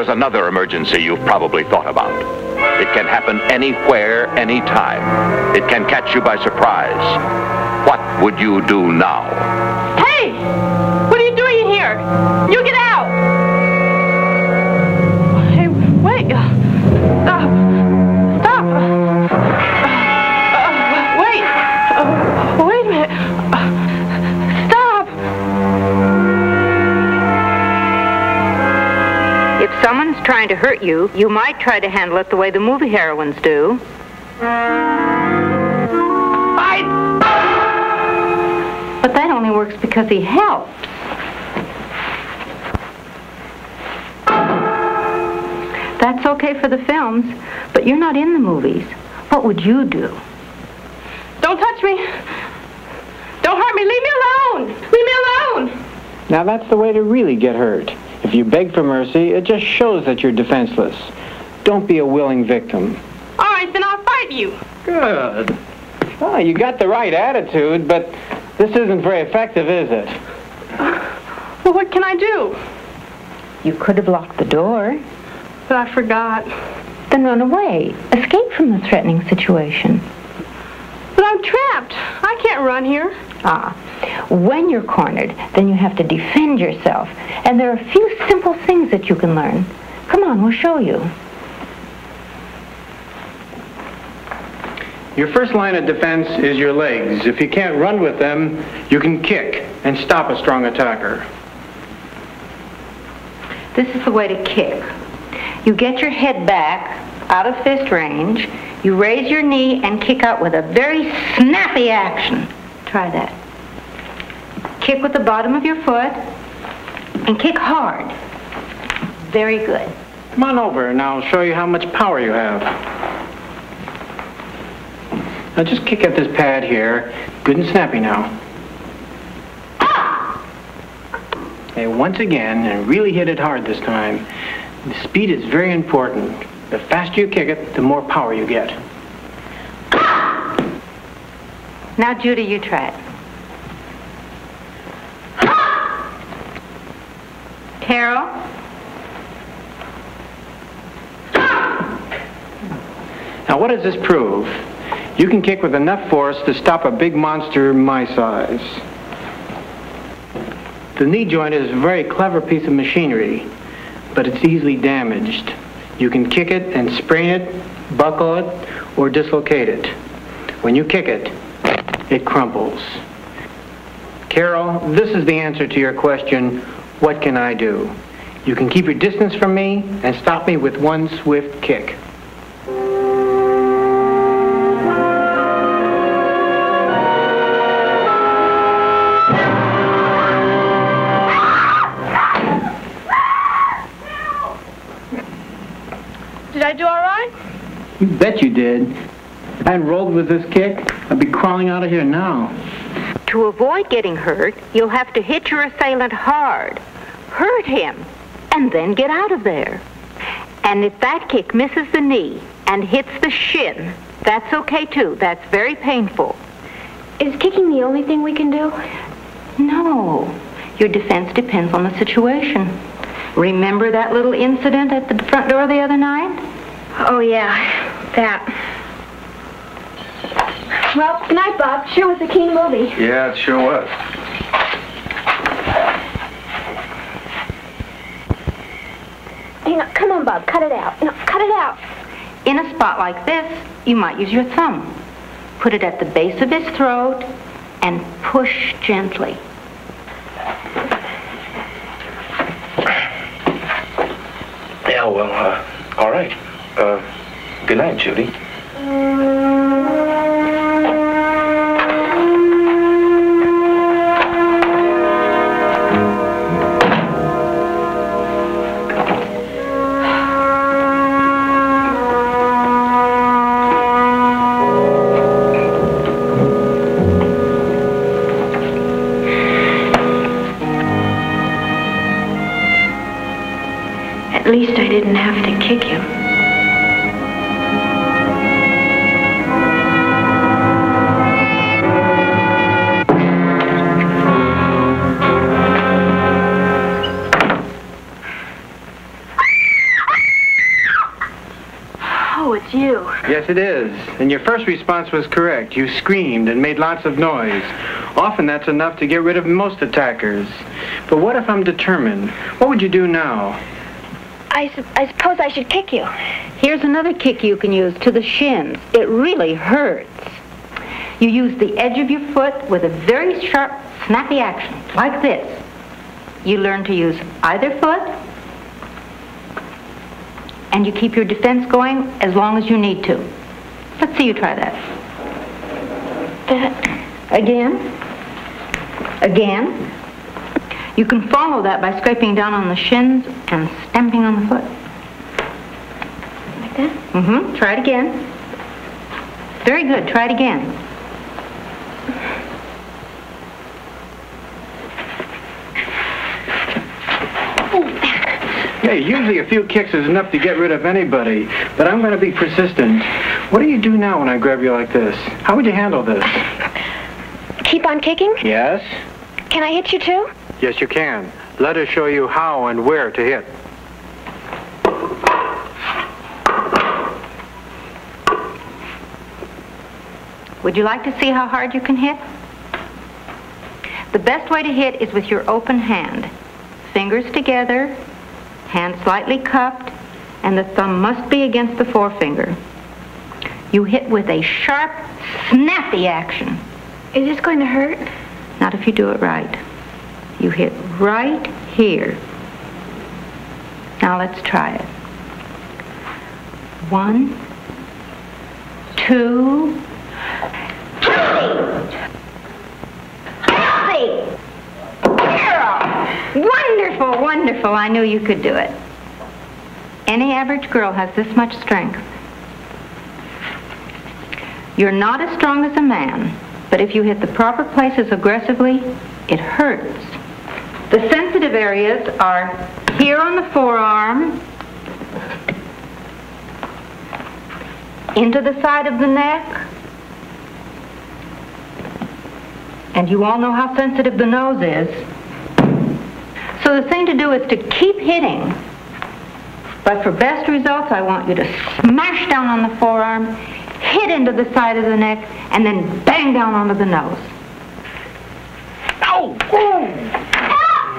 There's another emergency you've probably thought about. It can happen anywhere, anytime. It can catch you by surprise. What would you do now? Hey! What are you doing in here? You get out! Hey, wait. Stop. Stop. Wait. Wait a minute. Stop. If someone's trying to hurt you, you might try to handle it the way the movie heroines do. But that only works because he helps. That's okay for the films, but you're not in the movies. What would you do? Don't touch me. Don't hurt me. Leave me alone. Leave me alone. Now that's the way to really get hurt. If you beg for mercy, it just shows that you're defenseless. Don't be a willing victim. All right, then I'll fight you. Good. Oh, you got the right attitude, but this isn't very effective, is it? Well, what can I do? You could have locked the door. But I forgot. Then run away. Escape from the threatening situation. But I'm trapped. I can't run here. When you're cornered, then you have to defend yourself. And there are a few simple things that you can learn. Come on, we'll show you. Your first line of defense is your legs. If you can't run with them, you can kick and stop a strong attacker. This is the way to kick. You get your head back out of fist range. You raise your knee and kick out with a very snappy action. Try that. Kick with the bottom of your foot and kick hard. Very good. Come on over and I'll show you how much power you have. Now just kick at this pad here. Good and snappy now. Okay, once again, and really hit it hard this time. The speed is very important. The faster you kick it, the more power you get. Now, Judy, you try it. Carol? Now, what does this prove? You can kick with enough force to stop a big monster my size. The knee joint is a very clever piece of machinery, but it's easily damaged. You can kick it and sprain it, buckle it, or dislocate it. When you kick it, it crumples. Carol, this is the answer to your question, what can I do? You can keep your distance from me and stop me with one swift kick. Did I do all right? You bet you did. If I hadn't rolled with this kick, I'd be crawling out of here now. To avoid getting hurt, you'll have to hit your assailant hard. Hurt him, and then get out of there. And if that kick misses the knee and hits the shin, that's okay too. That's very painful. Is kicking the only thing we can do? No. Your defense depends on the situation. Remember that little incident at the front door the other night? Oh, yeah, that. Well, good night, Bob. Sure was a keen movie. Yeah, it sure was. Hey, no, come on, Bob. Cut it out. No, cut it out. In a spot like this, you might use your thumb. Put it at the base of his throat and push gently. Yeah, well, all right. Good night, Judy. At least I didn't have to kick him. Yes, it is. And your first response was correct. You screamed and made lots of noise. Often that's enough to get rid of most attackers. But what if I'm determined? What would you do now? I suppose I should kick you. Here's another kick you can use to the shins. It really hurts. You use the edge of your foot with a very sharp, snappy action, like this. You learn to use either foot, and you keep your defense going as long as you need to. Let's see you try that. Again. Again. You can follow that by scraping down on the shins and stamping on the foot. Like that? Mm-hmm. Try it again. Very good. Try it again. Hey, usually a few kicks is enough to get rid of anybody, but I'm going to be persistent. What do you do now when I grab you like this? How would you handle this? Keep on kicking? Yes? Can I hit you too? Yes, you can. Let us show you how and where to hit. Would you like to see how hard you can hit? The best way to hit is with your open hand. Fingers together, hand slightly cupped, and the thumb must be against the forefinger. You hit with a sharp, snappy action. Is this going to hurt? Not if you do it right. You hit right here. Now let's try it. 1, 2, 3. Wonderful, wonderful. I knew you could do it. Any average girl has this much strength. You're not as strong as a man, but if you hit the proper places aggressively, it hurts. The sensitive areas are here on the forearm, into the side of the neck, and you all know how sensitive the nose is. So the thing to do is to keep hitting. But for best results, I want you to smash down on the forearm, hit into the side of the neck, and then bang down onto the nose. Ow! Help!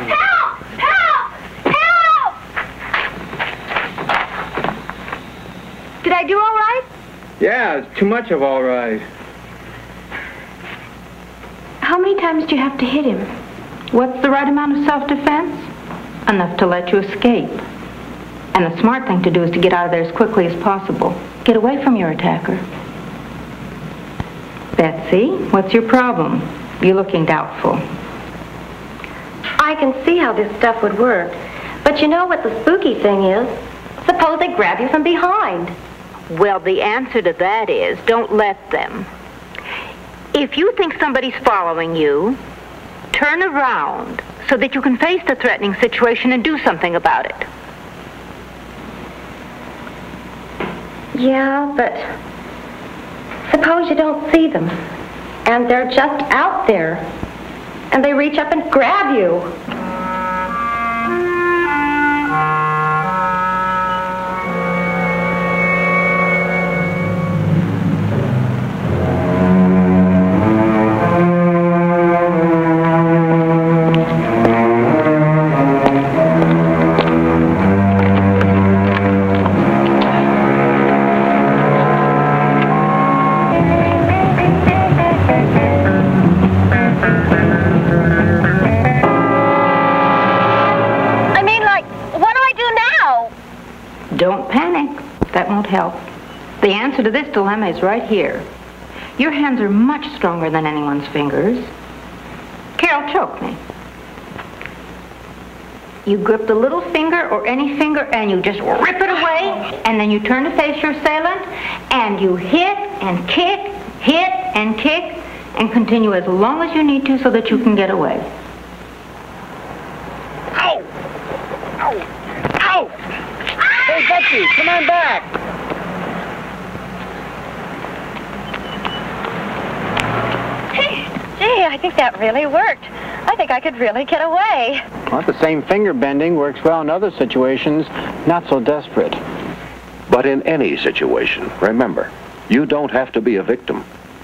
Help! Help! Help! Did I do all right? Yeah, it's too much of all right. How many times do you have to hit him? What's the right amount of self-defense? Enough to let you escape. And the smart thing to do is to get out of there as quickly as possible. Get away from your attacker. Betsy, what's your problem? You're looking doubtful. I can see how this stuff would work. But you know what the spooky thing is? Suppose they grab you from behind. Well, the answer to that is don't let them. If you think somebody's following you, turn around so that you can face the threatening situation and do something about it. Yeah, but suppose you don't see them, and they're just out there, and they reach up and grab you. Don't panic. That won't help. The answer to this dilemma is right here. Your hands are much stronger than anyone's fingers. Carol, choke me. You grip the little finger or any finger and you just rip it away, and then you turn to face your assailant and you hit and kick, and continue as long as you need to so that you can get away. Ow! Ow! Ow! Hey, Betsy, come on back! Gee, I think that really worked. I think I could really get away. Well, the same finger bending works well in other situations, not so desperate. But in any situation, remember, You don't have to be a victim.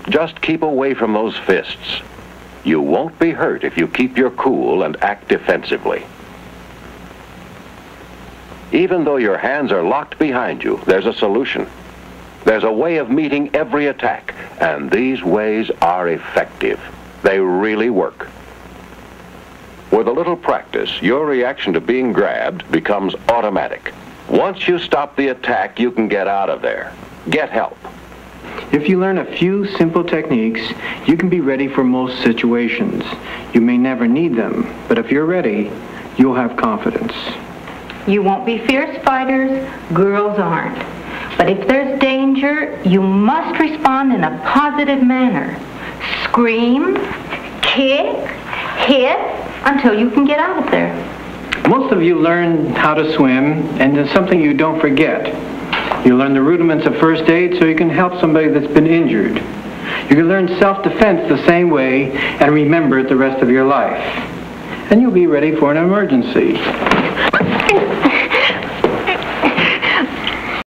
Just keep away from those fists. You won't be hurt if you keep your cool and act defensively. Even though your hands are locked behind you, there's a solution. There's a way of meeting every attack, and these ways are effective. They really work. With a little practice, your reaction to being grabbed becomes automatic. Once you stop the attack, you can get out of there. Get help. If you learn a few simple techniques, you can be ready for most situations. You may never need them, but if you're ready, you'll have confidence. You won't be fierce fighters, girls aren't. But if there's danger, you must respond in a positive manner. Scream, kick, hit, until you can get out of there. Most of you learn how to swim, and there's something you don't forget. You learn the rudiments of first aid so you can help somebody that's been injured. You can learn self-defense the same way and remember it the rest of your life. And you'll be ready for an emergency.